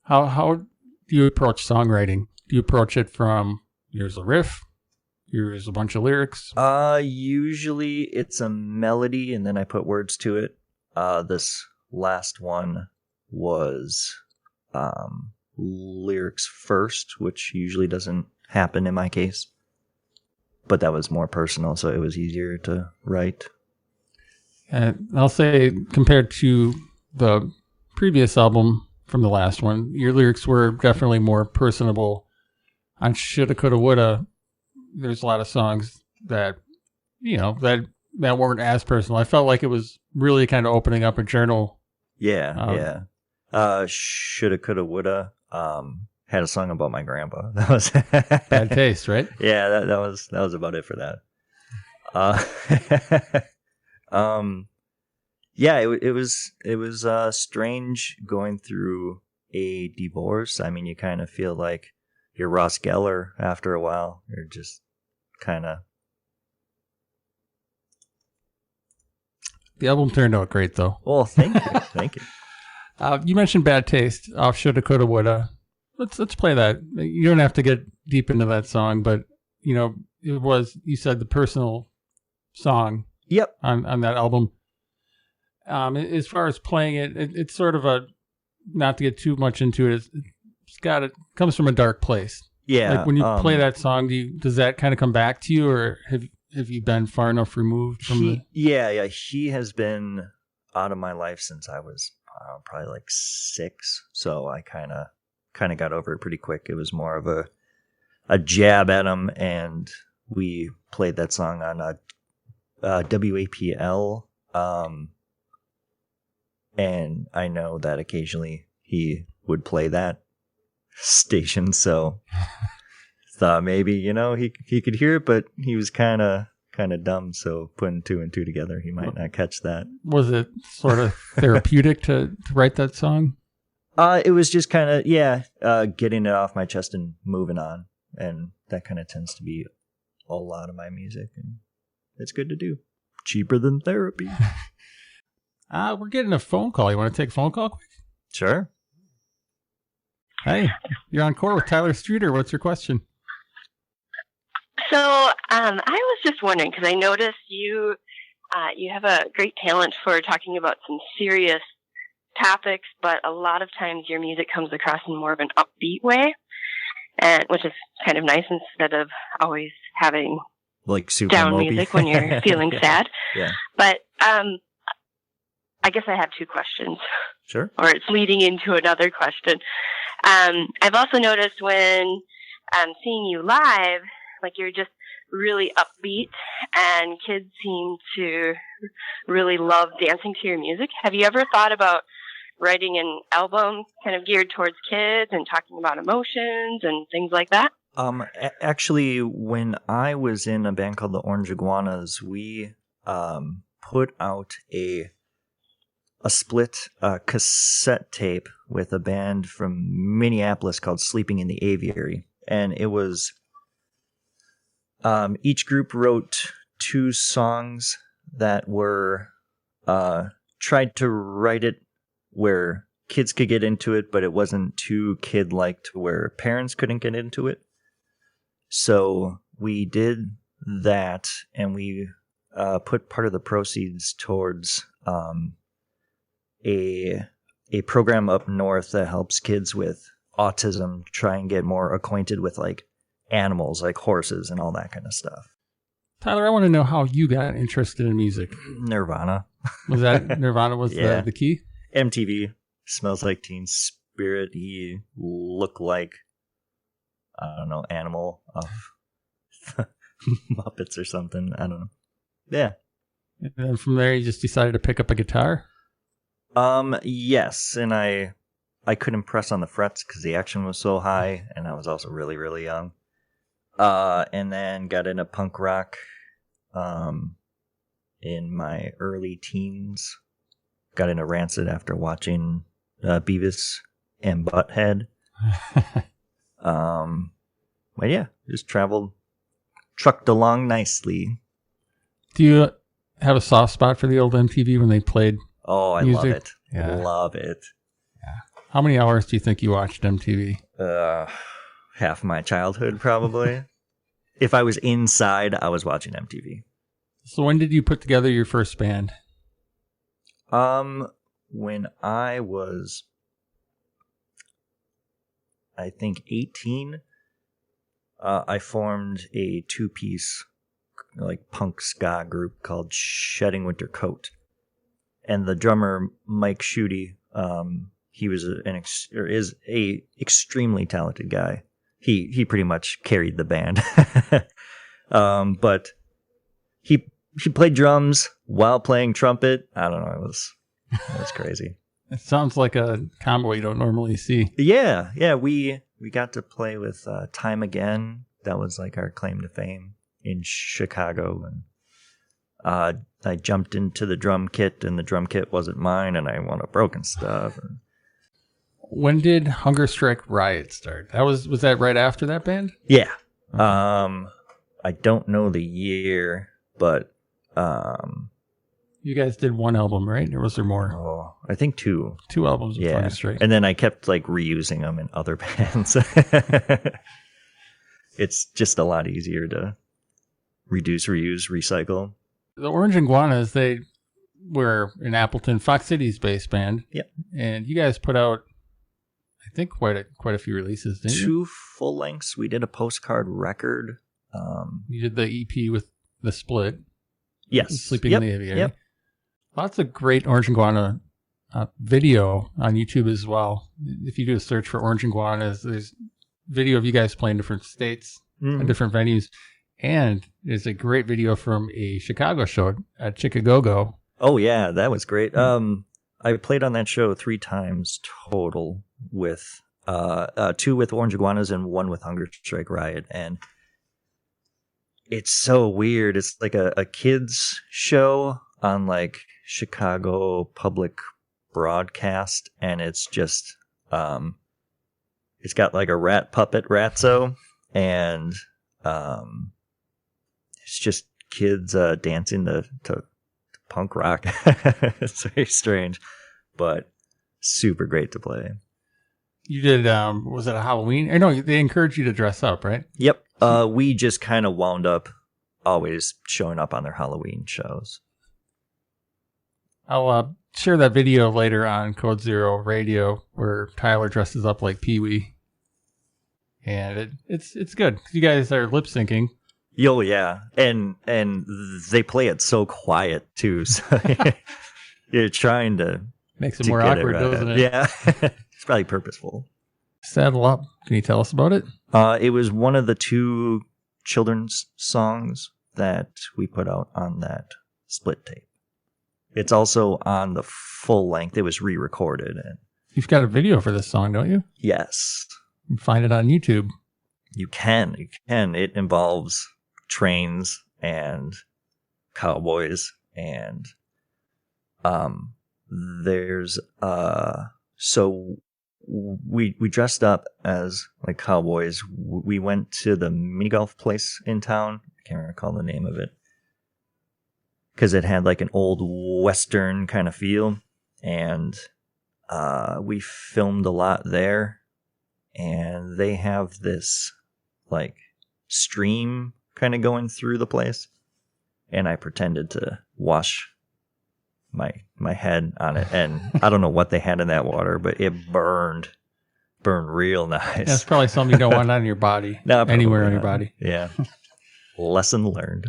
How do you approach songwriting? Do you approach it from here's a riff, here's a bunch of lyrics? Usually it's a melody and then I put words to it. This last one was lyrics first, which usually doesn't happen in my case. But that was more personal, so it was easier to write. And I'll say, compared to the previous album from the last one, your lyrics were definitely more personable. On Shoulda, Coulda, Woulda, there's a lot of songs that, that weren't as personal. I felt like it was really kind of opening up a journal. Yeah. Shoulda, Coulda, Woulda. Had a song about my grandpa. That was Bad Taste, right? Yeah, that was about it for that. Yeah, it was strange going through a divorce. I mean, you kind of feel like you're Ross Geller after a while. You're just kind of. The album turned out great, though. Well, thank you. You mentioned Bad Taste off Shoulda, Coulda, Woulda. Let's play that. You don't have to get deep into that song, but it was, you said, the personal song. Yep. On that album. As far as playing it, it's sort of a, not to get too much into it, it comes from a dark place. Yeah. Like when you play that song, does that kind of come back to you, or have you been far enough removed from Yeah. He has been out of my life since I was probably like 6, so I kind of got over it pretty quick. It was more of a jab at him, and we played that song on WAPL, and I know that occasionally he would play that station, so thought maybe he could hear it, but he was kind of dumb, so putting 2 and 2 together, he might not catch that. Was it sort of therapeutic to write that song? It was just kind of, getting it off my chest and moving on. And that kind of tends to be a lot of my music. And it's good to do. Cheaper than therapy. We're getting a phone call. You want to take a phone call quick? Sure. Hey, you're on Core with Tyler Streeter. What's your question? So I was just wondering, because I noticed you have a great talent for talking about some serious topics, but a lot of times your music comes across in more of an upbeat way, and which is kind of nice instead of always having like super down mopey music when you're feeling sad. Yeah. But I guess I have 2 questions. Sure. Or it's leading into another question. I've also noticed when I'm seeing you live, like you're just really upbeat, and kids seem to really love dancing to your music. Have you ever thought about writing an album kind of geared towards kids and talking about emotions and things like that? Actually, when I was in a band called the Orange Iguanas, we put out a split cassette tape with a band from Minneapolis called Sleeping in the Aviary, and it was each group wrote 2 songs that were tried to write it where kids could get into it, but it wasn't too kid-like to where parents couldn't get into it. So we did that, and we put part of the proceeds towards a program up north that helps kids with autism try and get more acquainted with like animals, like horses and all that kind of stuff. Tyler, I want to know how you got interested in music. Nirvana. Was that Nirvana was Yeah. the key? MTV, Smells Like Teen Spirit. He looked like, I don't know, animal of Muppets or something. I don't know. Yeah. And then from there, you just decided to pick up a guitar? Yes, and I couldn't press on the frets because the action was so high, and I was also really, really young. And then got into punk rock in my early teens. Got into Rancid after watching Beavis and Butthead. But yeah, just trucked along nicely. Do you have a soft spot for the old MTV when they played? Oh, I music? love it. Yeah. Love it. How many hours do you think you watched MTV? Half my childhood, probably. If I was inside, I was watching MTV. So when did you put together your first band? When I was, I think 18, I formed a 2-piece like punk ska group called Shedding Winter Coat, and the drummer Mike Schutte, he was is a extremely talented guy. He pretty much carried the band, but he played drums while playing trumpet. I don't know, it was crazy. It sounds like a combo you don't normally see. Yeah, we got to play with Time Again. That was like our claim to fame in Chicago, and I jumped into the drum kit, and the drum kit wasn't mine, and I wound up broken stuff. When did Hunger Strike Riot start? Was that right after that band? Yeah. I don't know the year, but you guys did one album, right? Or was there more? I think 2. 2 albums with Hunger Strike. And then I kept like reusing them in other bands. It's just a lot easier to reduce, reuse, recycle. The Orange Iguanas, they were in Appleton, Fox City's bass band. Yep. And you guys put out, I think, quite a few releases, didn't you? 2 full lengths. We did a postcard record. You did the EP with The Split. Yes. Sleeping in the Aviary. Yep. Lots of great Orange Iguana video on YouTube as well. If you do a search for Orange Iguanas, there's video of you guys playing different states and different venues. And there's a great video from a Chicago show at Chicago. Oh, yeah. That was great. I played on that show 3 times total with 2 with Orange Iguanas and 1 with Hunger Strike Riot. And it's so weird. It's like a kids show on like Chicago public broadcast, and it's just it's got like a rat puppet Ratso, and it's just kids dancing to punk rock. It's very strange, but super great to play. You did, was it a Halloween? Or no, they encouraged you to dress up, right? Yep. We just kind of wound up always showing up on their Halloween shows. I'll share that video later on Code Zero Radio where Tyler dresses up like Pee-wee. And it's good. You guys are lip syncing. Yo, yeah. And they play it so quiet too. So you're trying to makes it more awkward, doesn't it? Yeah. It's probably purposeful. Saddle Up. Can you tell us about it? It was one of the 2 children's songs that we put out on that split tape. It's also on the full length. It was re-recorded. And you've got a video for this song, don't you? Yes. You can find it on YouTube. You can. It involves trains and cowboys, and there's so we dressed up as like cowboys. We went to the mini golf place in town. I can't recall the name of it because it had like an old Western kind of feel, and we filmed a lot there. And they have this like stream kind of going through the place, and I pretended to wash my head on it, and I don't know what they had in that water, but it burned real nice. That's probably something you don't want on your body. No, anywhere on your body. Yeah. Lesson learned.